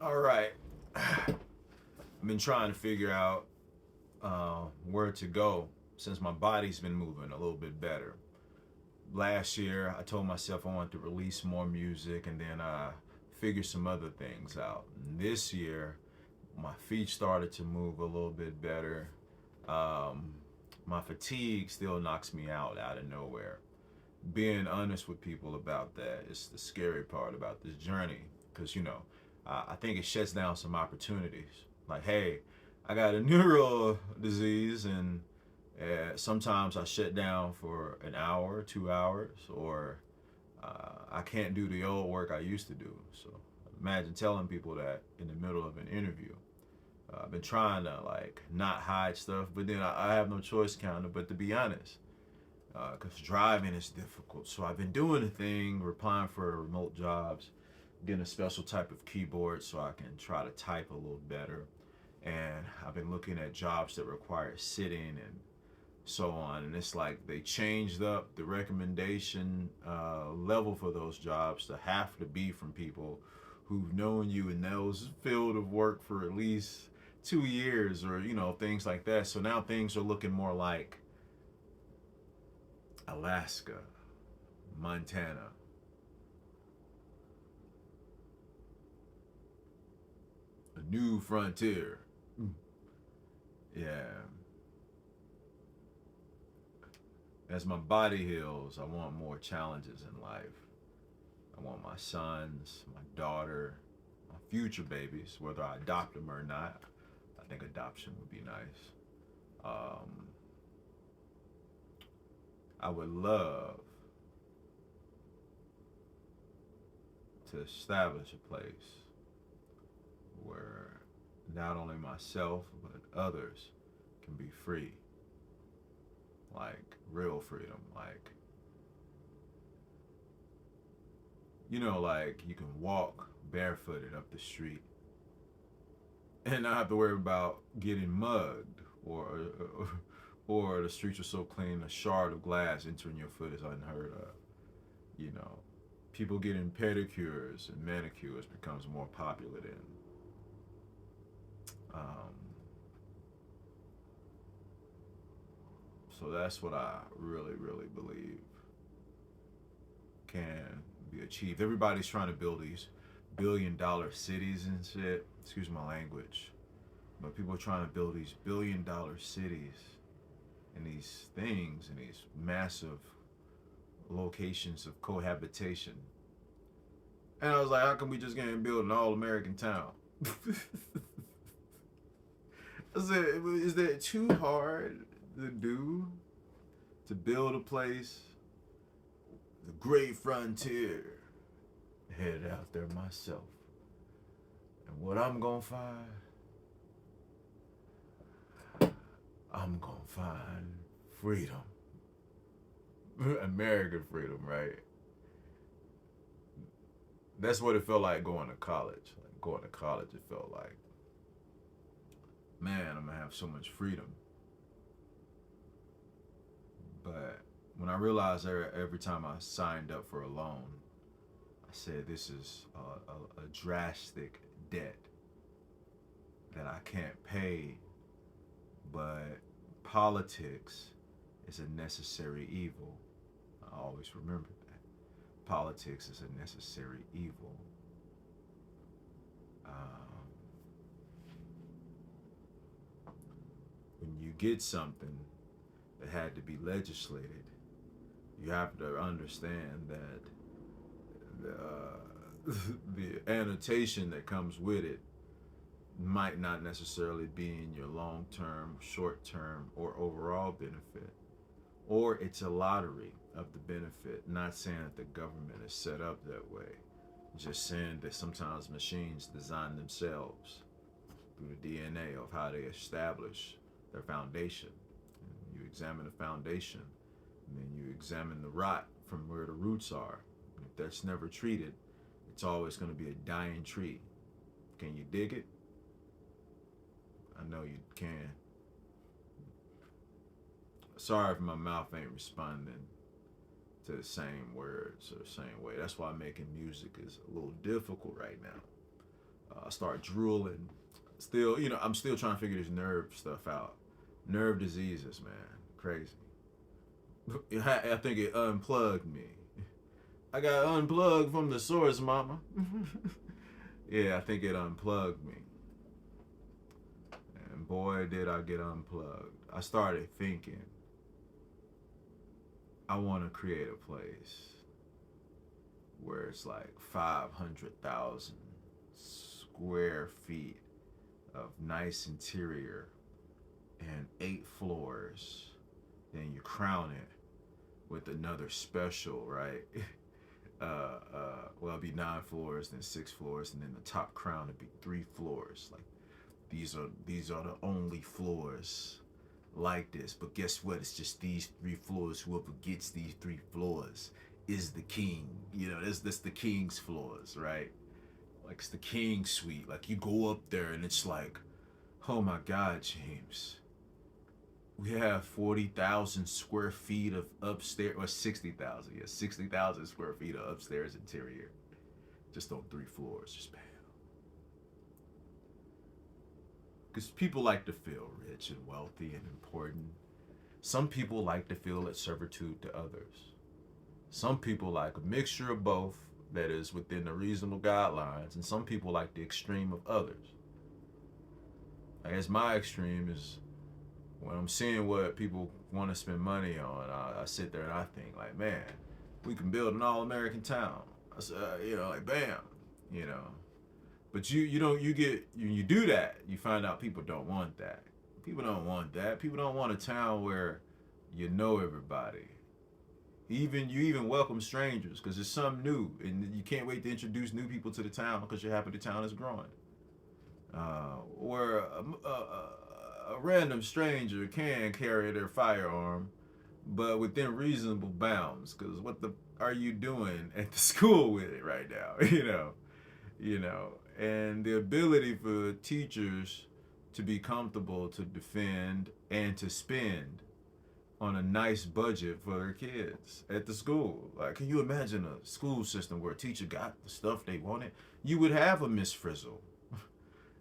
All right. I've been trying to figure out where to go since my body's been moving a little bit better. Last year, I told myself I wanted to release more music and then figure some other things out. And this year, my feet started to move a little bit better. Um, my fatigue still knocks me out of nowhere. Being honest with people about that is the scary part about this journey because I think it shuts down some opportunities. Like, hey, I got a neural disease, and sometimes I shut down for an hour, 2 hours, or I can't do the old work I used to do. So imagine telling people that in the middle of an interview. I've been trying to like not hide stuff, but then I have no choice kind of but to be honest, because driving is difficult. So I've been doing a thing, applying for remote jobs, getting a special type of keyboard so I can try to type a little better. And I've been looking at jobs that require sitting and so on. And it's like they changed up the recommendation level for those jobs to have to be from people who've known you in those field of work for at least 2 years or things like that. So now things are looking more like Alaska, Montana, a new frontier. Yeah. As my body heals, I want more challenges in life. I want my sons, my daughter, my future babies, whether I adopt them or not. I think adoption would be nice. Um, I would love to establish a place where not only myself but others can be free, like real freedom, like like you can walk barefooted up the street and not have to worry about getting mugged or the streets are so clean a shard of glass entering your foot is unheard of. You know, people getting pedicures and manicures becomes more popular than um, so that's what I really, really believe can be achieved. Everybody's trying to build these billion-dollar cities and shit. Excuse my language, but people are trying to build these billion-dollar cities and these things and these massive locations of cohabitation. And I was like, how come we just can't build an all-American town? I said, is that too hard to do? To build a place, the great frontier. Headed out there myself. And what I'm gonna find, I'm gonna find freedom. American freedom, right? That's what it felt like going to college. Like going to college, it felt like, man, I'm gonna have so much freedom. But when I realized every time I signed up for a loan, I said this is a drastic debt that I can't pay, but politics is a necessary evil. I always remember that. Politics is a necessary evil. Um, when you get something that had to be legislated, you have to understand that the annotation that comes with it might not necessarily be in your long-term, short-term, or overall benefit. Or it's a lottery of the benefit. Not saying that the government is set up that way. Just saying that sometimes machines design themselves through the DNA of how they establish their foundation. And you examine the foundation, and then you examine the rot from where the roots are. If that's never treated, it's always going to be a dying tree. Can you dig it? I know you can. Sorry if my mouth ain't responding to the same words or the same way. That's why making music is a little difficult right now. I start drooling. Still, I'm still trying to figure this nerve stuff out. Nerve diseases, man, crazy. I think it unplugged me. I got unplugged from the source, mama. Yeah, I think it unplugged me. And boy, did I get unplugged. I started thinking, I want to create a place where it's like 500,000 square feet of nice interior and 8 floors. Then you crown it with another special, right? Well, it'd be 9 floors, then 6 floors, and then the top crown would be 3 floors. Like these are the only floors like this. But guess what? It's just these 3 floors. Whoever gets these 3 floors is the king. That's the king's floors, right? Like it's the king suite. Like you go up there and it's like, oh my God, James. We have 40,000 square feet of upstairs, or 60,000, 60,000 square feet of upstairs interior. Just on 3 floors, just bam. Because people like to feel rich and wealthy and important. Some people like to feel at servitude to others. Some people like a mixture of both that is within the reasonable guidelines, and some people like the extreme of others. I guess my extreme is when I'm seeing what people want to spend money on, I sit there and I think like, man, we can build an all-American town. I said, like bam, But you do that, you find out people don't want that. People don't want that. People don't want a town where you know everybody. You even welcome strangers because it's something new, and you can't wait to introduce new people to the town because you're happy the town is growing. Where a random stranger can carry their firearm, but within reasonable bounds. Because what are you doing at the school with it right now? And the ability for teachers to be comfortable to defend and to spend on a nice budget for their kids at the school. Like, can you imagine a school system where a teacher got the stuff they wanted? You would have a Miss Frizzle.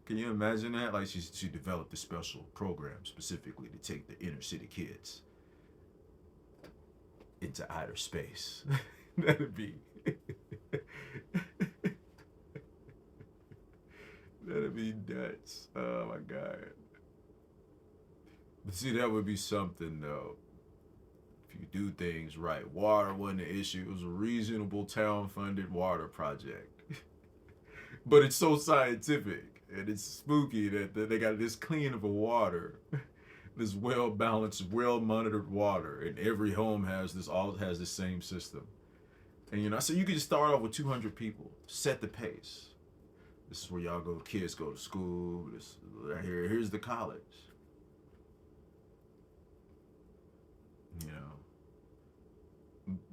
Can you imagine that? Like she developed a special program specifically to take the inner city kids into outer space. That'd be nuts. Oh my God. But see, that would be something though. If you do things right. Water wasn't an issue. It was a reasonable town-funded water project. But it's so scientific. And it's spooky that they got this clean of a water, this well-balanced, well-monitored water, and every home has the same system. And so you could just start off with 200 people, set the pace. This is where kids go to school. Here's the college.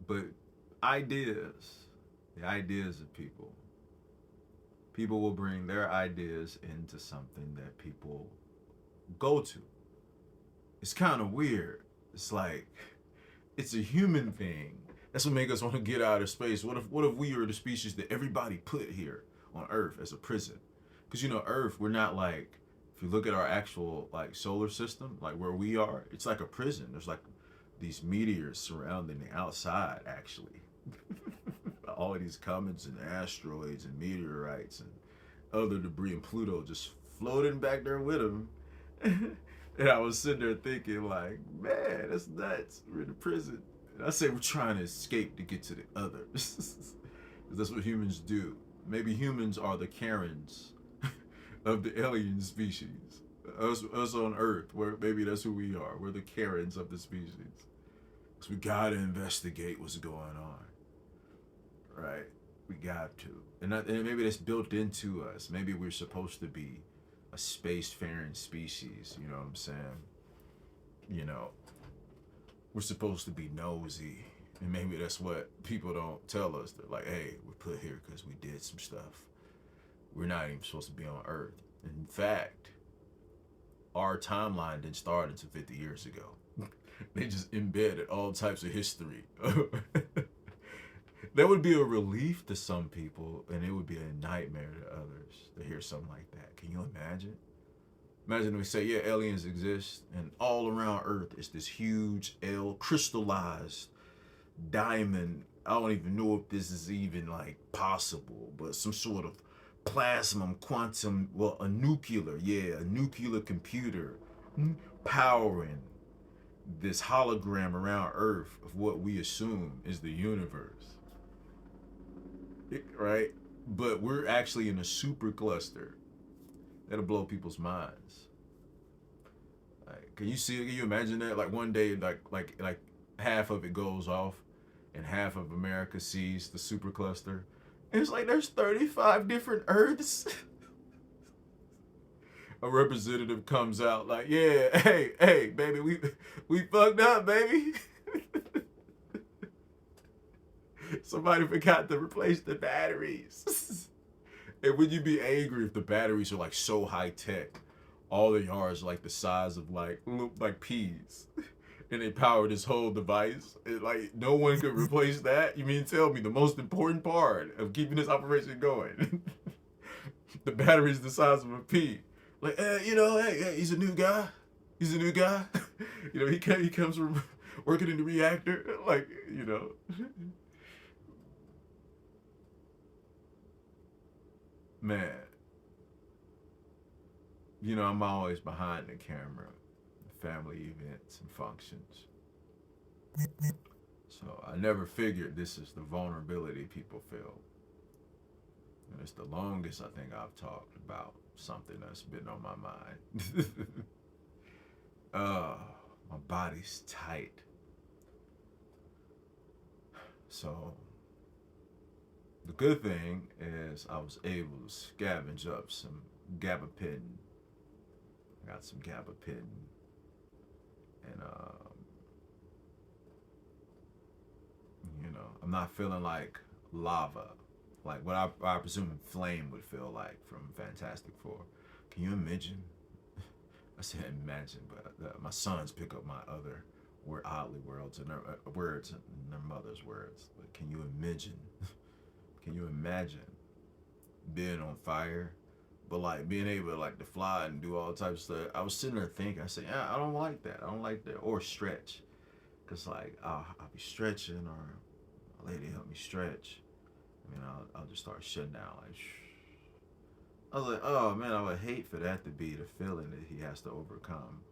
But the ideas of people will bring their ideas into something that people go to. It's kind of weird. It's like, it's a human thing. That's what makes us want to get out of space. What if we are the species that everybody put here on Earth as a prison? Because Earth, we're not like, if you look at our actual like solar system, like where we are, it's like a prison. There's like these meteors surrounding the outside, actually. All of these comets and asteroids and meteorites and other debris, and Pluto just floating back there with them. And I was sitting there thinking like, man, that's nuts. We're in a prison. And I say we're trying to escape to get to the others. That's what humans do. Maybe humans are the Karens of the alien species. Us on Earth, where maybe that's who we are. We're the Karens of the species. Because we gotta investigate what's going on. Right? We got to. And maybe that's built into us. Maybe we're supposed to be a spacefaring species. You know what I'm saying? We're supposed to be nosy. And maybe that's what people don't tell us. They're like, hey, we're put here because we did some stuff. We're not even supposed to be on Earth. In fact, our timeline didn't start until 50 years ago. They just embedded all types of history That would be a relief to some people, and it would be a nightmare to others to hear something like that. Can you imagine? Imagine we say, yeah, aliens exist, and all around Earth is this huge L crystallized diamond. I don't even know if this is even like possible, but some sort of plasma, quantum, well, a nuclear computer powering this hologram around Earth of what we assume is the universe, right? But we're actually in a supercluster. That'll blow people's minds. Like, can you imagine that? Like one day, like half of it goes off, and half of America sees the supercluster. And it's like there's 35 different Earths. A representative comes out like, yeah, hey, baby, we fucked up, baby. Somebody forgot to replace the batteries. And would you be angry if the batteries are like so high tech? All the yards are like the size of like peas. And they power this whole device. And like no one could replace that. You mean tell me the most important part of keeping this operation going? The battery's the size of a pea. Like, hey, he's a new guy. He's a new guy. He comes from working in the reactor. Like, man. I'm always behind the camera, family events and functions. So I never figured this is the vulnerability people feel. And it's the longest I think I've talked about something that's been on my mind. My body's tight. So the good thing is I was able to scavenge up some gabapentin. I got some gabapentin. And I'm not feeling like lava, like what I presume Flame would feel like from Fantastic Four. Can you imagine? I said imagine, but my sons pick up my other oddly words and their words and their mother's words. But can you imagine? Can you imagine being on fire, but like being able to like to fly and do all types of stuff? I was sitting there thinking, I said, yeah, I don't like that. I don't like that. Or stretch, cause like I'll be stretching, or a lady help me stretch. I mean, I'll just start shutting down like. I was like, oh man, I would hate for that to be the feeling that he has to overcome.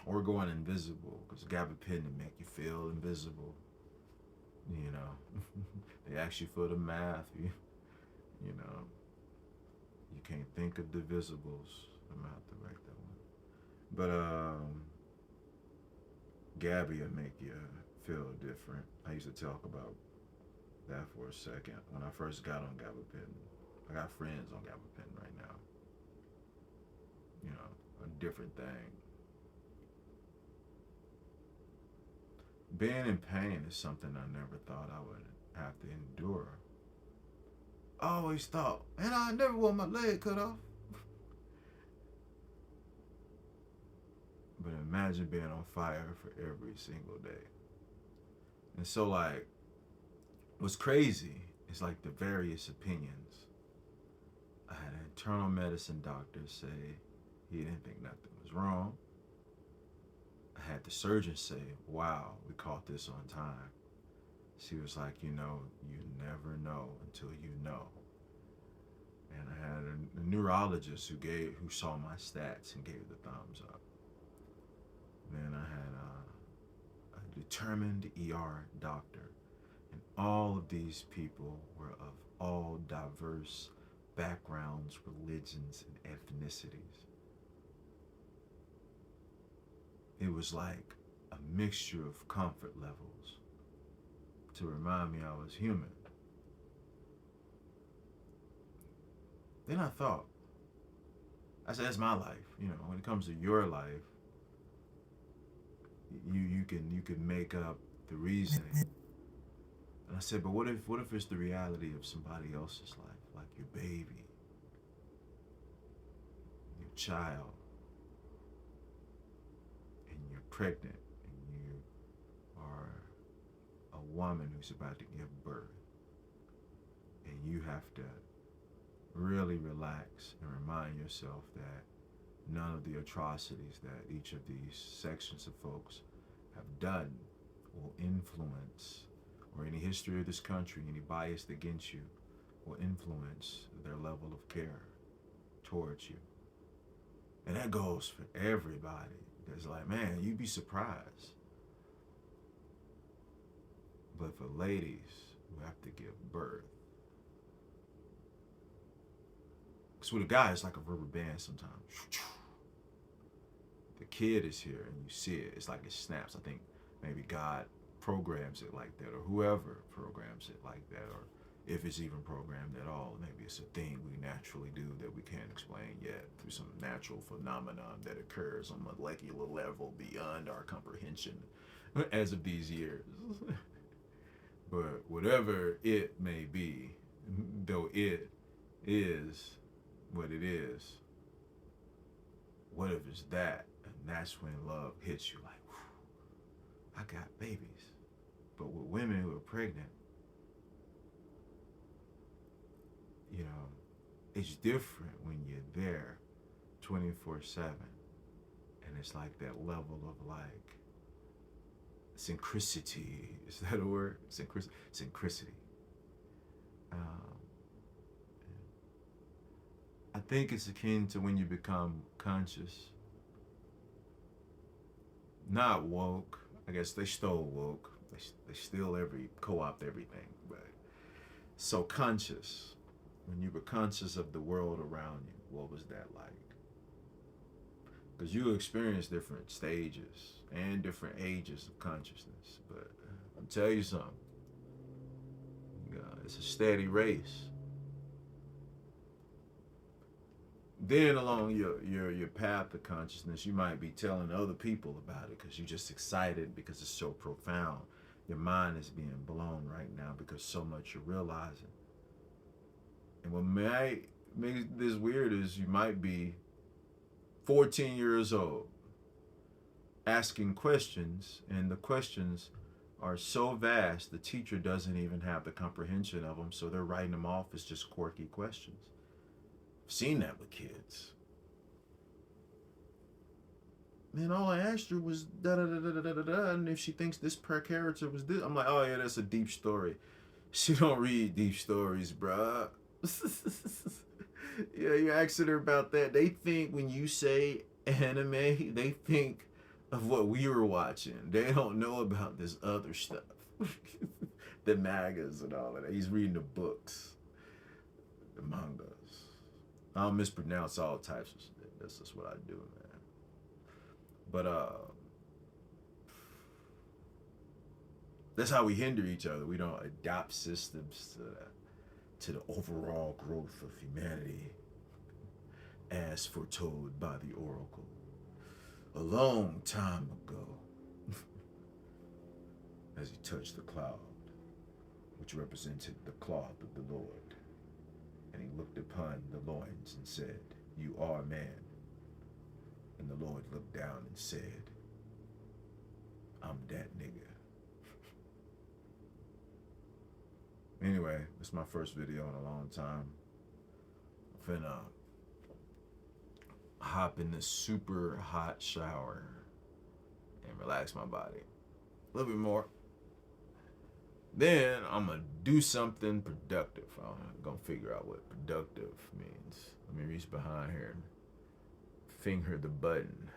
Or going invisible, because gabapentin make you feel invisible. They ask you for the math. You can't think of divisibles. I'm gonna have to write that one. But Gabby will make you feel different. I used to talk about that for a second when I first got on gabapentin. I got friends on gabapentin right now. A different thing. Being in pain is something I never thought I would have to endure. I always thought, and I never want my leg cut off. But imagine being on fire for every single day. And so like, what's crazy is like the various opinions. I had an internal medicine doctor say he didn't think nothing was wrong. I had the surgeon say, wow, we caught this on time. She was like, you never know until you know. And I had a neurologist who saw my stats and gave the thumbs up. Then I had a determined ER doctor. And all of these people were of all diverse backgrounds, religions, and ethnicities. It was like a mixture of comfort levels to remind me I was human. Then I thought, I said, that's my life. When it comes to your life, you can make up the reasoning. And I said, but what if it's the reality of somebody else's life, like your baby, your child, and you're pregnant, and you are a woman who's about to give birth. And you have to really relax and remind yourself that none of the atrocities that each of these sections of folks have done will influence, or any history of this country, any bias against you, will influence their level of care towards you. And that goes for everybody. That's like, man, you'd be surprised. But for ladies who have to give birth, because with a guy, it's like a rubber band sometimes. The kid is here and you see it. It's like it snaps. I think maybe God programs it like that, or whoever programs it like that, or if it's even programmed at all. Maybe it's a thing we naturally do that we can't explain yet through some natural phenomenon that occurs on a molecular level beyond our comprehension as of these years. But whatever it may be, though it is what it is, what if it's that? And that's when love hits you like, whew, I got babies. But with women who are pregnant, you know, it's different when you're there 24/7. And it's like that level of like synchronicity. Is that a word? Synchronicity. I think it's akin to when you become conscious. Not woke. I guess they stole woke. They steal co-opt everything. But so conscious. When you were conscious of the world around you, what was that like? Because you experience different stages and different ages of consciousness. But I'll tell you something. It's a steady race. Then along your path of consciousness, you might be telling other people about it because you're just excited because it's so profound. Your mind is being blown right now because so much you're realizing. And what might make this weird is you might be 14 years old asking questions, and the questions are so vast the teacher doesn't even have the comprehension of them, so they're writing them off as just quirky questions. I've seen that with kids. Man, all I asked her was da da da da da da da, and if she thinks this per character was this, I'm like, oh yeah, that's a deep story. She don't read deep stories, bruh. Yeah, you're asking her about that. They think when you say anime, they think of what we were watching. They don't know about this other stuff. The mangas and all of that. He's reading the books, the mangas. I'll mispronounce all types of shit. That's just what I do, man. But that's how we hinder each other. We don't adopt systems to the overall growth of humanity as foretold by the oracle a long time ago. As he touched the cloud, which represented the cloth of the Lord. And he looked upon the loins and said, you are man. And the Lord looked down and said, I'm that nigga. Anyway, this is my first video in a long time. I'm finna hop in this super hot shower and relax my body a little bit more. Then I'm gonna do something productive. I'm gonna figure out what productive means. Let me reach behind here and finger the button.